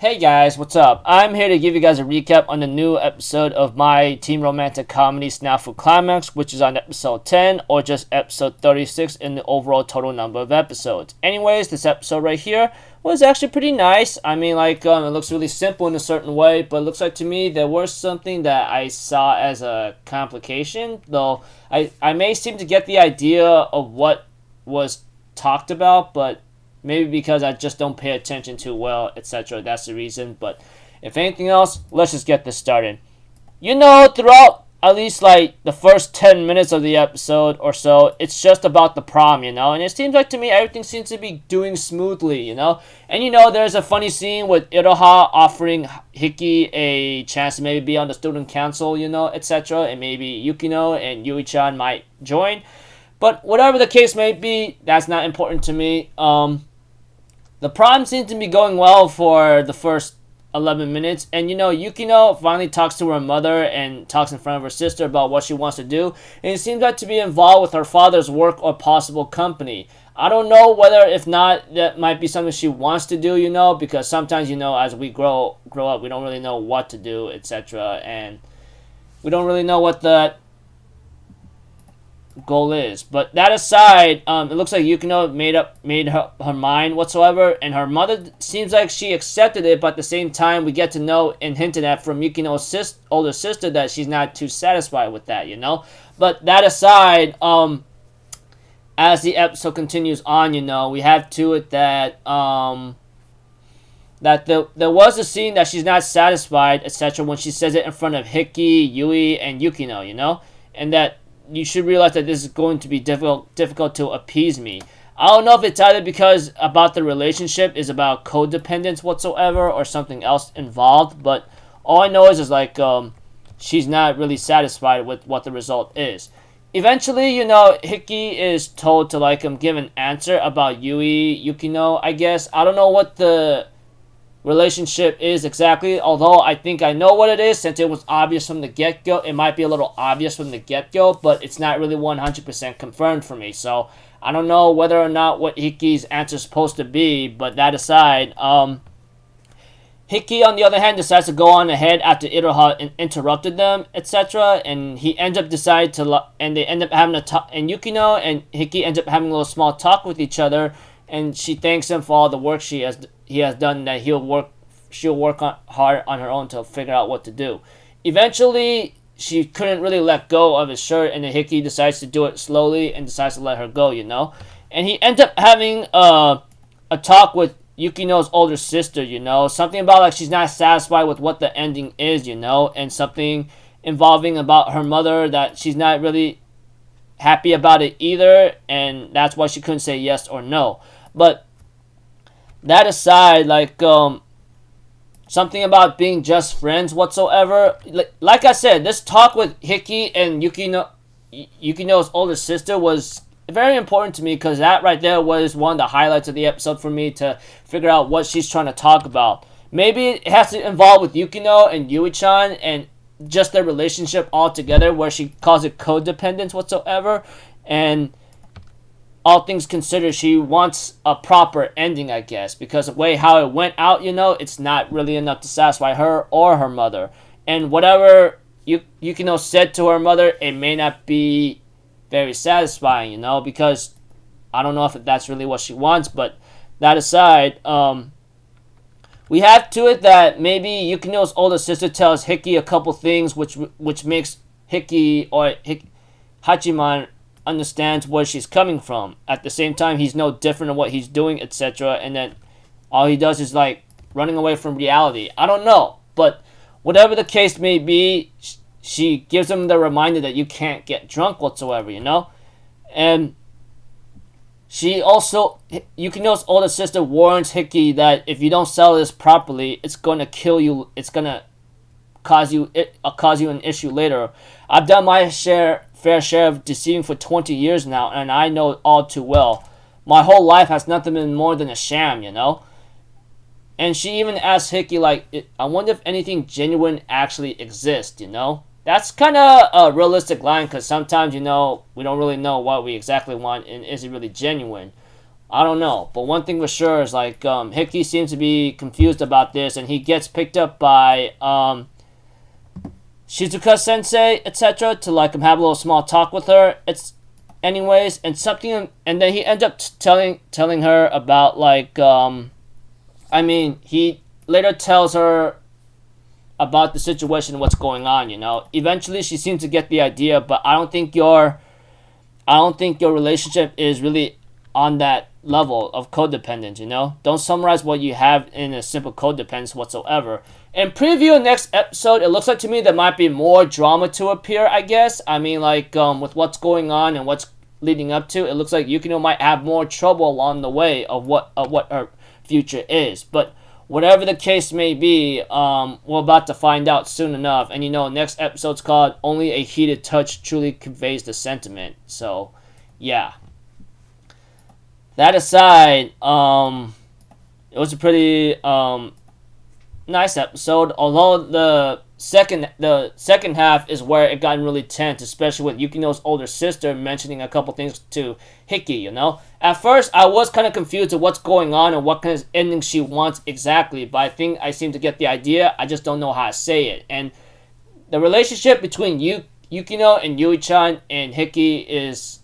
Hey guys, what's up? I'm here to give you guys a recap on the new episode of my teen romantic comedy SNAFU Climax, which is on episode 10 or just episode 36 in the overall total number of episodes. Anyways, this episode right here was actually pretty nice. I mean, it looks really simple in a certain way, but it looks like to me there was something that I saw as a complication, though I may seem to get the idea of what was talked about, but maybe because I just don't pay attention too well, etc. That's the reason. But if anything else, let's just get this started. Throughout at least the first 10 minutes of the episode or so, it's just about the prom, and it seems like to me everything seems to be doing smoothly, And there's a funny scene with Iroha offering Hiki a chance to maybe be on the student council, etc. And maybe Yukino and Yui-chan might join. But whatever the case may be, that's not important to me. The prom seems to be going well for the first 11 minutes. And, Yukino finally talks to her mother and talks in front of her sister about what she wants to do. And it seems like to be involved with her father's work or possible company. I don't know whether, if not, that might be something she wants to do, because sometimes, as we grow up, we don't really know what to do, etc. And we don't really know what the goal is. But that aside, it looks like Yukino made her mind whatsoever, and her mother seems like she accepted it, but at the same time we get to know and hinted at from Yukino's older sister that she's not too satisfied with that, But that aside, as the episode continues on, we have to it that there was a scene that she's not satisfied, etc. when she says it in front of Hiki, Yui, and Yukino, and that you should realize that this is going to be difficult to appease me. I don't know if it's either because about the relationship is about codependence whatsoever or something else involved, but all I know is she's not really satisfied with what the result is. Eventually, Hiki is told to give an answer about Yukino, I guess. I don't know what the relationship is exactly, although I think I know what it is since it was obvious from the get-go. It might be a little obvious from the get-go, but it's not really 100% confirmed for me, so I don't know whether or not what Hiki's answer is supposed to be. But that aside, Hiki on the other hand decides to go on ahead after Iroha interrupted them, etc. And he ends up deciding to, and they end up having a talk, and Yukino and Hiki end up having a little small talk with each other, and she thanks him for all the work he has done, that she'll work hard on her own to figure out what to do. Eventually, she couldn't really let go of his shirt, and then Hiki decides to do it slowly and decides to let her go, And he ends up having a talk with Yukino's older sister, something about she's not satisfied with what the ending is, and something involving about her mother that she's not really happy about it either, and that's why she couldn't say yes or no. But that aside, something about being just friends whatsoever. Like I said, this talk with Hiki and Yukino's older sister was very important to me, because that right there was one of the highlights of the episode for me to figure out what she's trying to talk about. Maybe it has to involve with Yukino and Yui-chan and just their relationship altogether, where she calls it codependence whatsoever, and all things considered, she wants a proper ending, I guess, because the way how it went out, it's not really enough to satisfy her or her mother. And whatever Yukino said to her mother, it may not be very satisfying, because I don't know if that's really what she wants. But that aside, we have to it that maybe Yukino's older sister tells Hiki a couple things which makes Hiki or Hachiman understands where she's coming from. At the same time, he's no different in what he's doing, etc. And then all he does is running away from reality. I don't know, but whatever the case may be, she gives him the reminder that you can't get drunk whatsoever, And she also, Yukino's older sister warns Hiki that if you don't sell this properly, it's going to kill you. It's going to cause you an issue later. I've done my fair share of deceiving for 20 years now, and I know it all too well. My whole life has nothing been more than a sham, And she even asks Hiki, I wonder if anything genuine actually exists, That's kind of a realistic line, because sometimes, we don't really know what we exactly want, and is it really genuine? I don't know. But one thing for sure is like Hickey seems to be confused about this, and he gets picked up by Shizuka Sensei, etc., to like have a little small talk with her. It's anyways, and something, and then he ends up telling her about like I mean, he later tells her about the situation, what's going on. Eventually she seems to get the idea, but I don't think your relationship is really on that level of codependence. Don't summarize what you have in a simple codependence whatsoever. In preview next episode, it looks like to me there might be more drama to appear, I guess. I mean, like with what's going on and what's leading up to, it looks like Yukino might have more trouble along the way of what her future is. But whatever the case may be, we're about to find out soon enough. And next episode's called Only a Heated Touch Truly Conveys the Sentiment. So yeah, that aside, it was a pretty nice episode, although the second half is where it got really tense, especially with Yukino's older sister mentioning a couple things to Hickey. At first I was kind of confused at what's going on and what kind of ending she wants exactly, but I think I seem to get the idea. I just don't know how to say it. And the relationship between Yukino and Yui-chan and Hickey is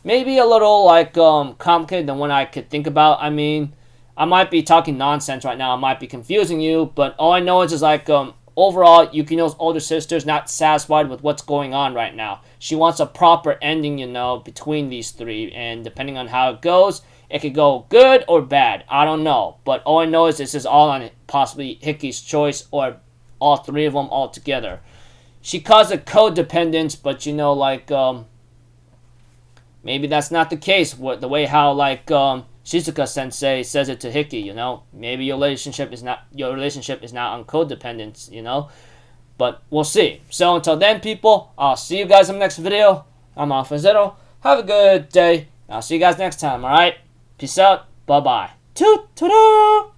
maybe a little like complicated than what I could think about. I mean, I might be talking nonsense right now. I might be confusing you, but all I know is like overall, Yukino's older sister is not satisfied with what's going on right now. She wants a proper ending, between these three, and depending on how it goes, it could go good or bad. I don't know, but all I know is this is all on possibly Hickey's choice or all three of them all together. She calls it codependence, but maybe that's not the case. The way how like Shizuka Sensei says it to Hickey, maybe your relationship is not on codependence, but we'll see. So until then, people, I'll see you guys in the next video. I'm Alpha Zero. Have a good day. I'll see you guys next time. All right, peace out. Bye bye. Toot toot.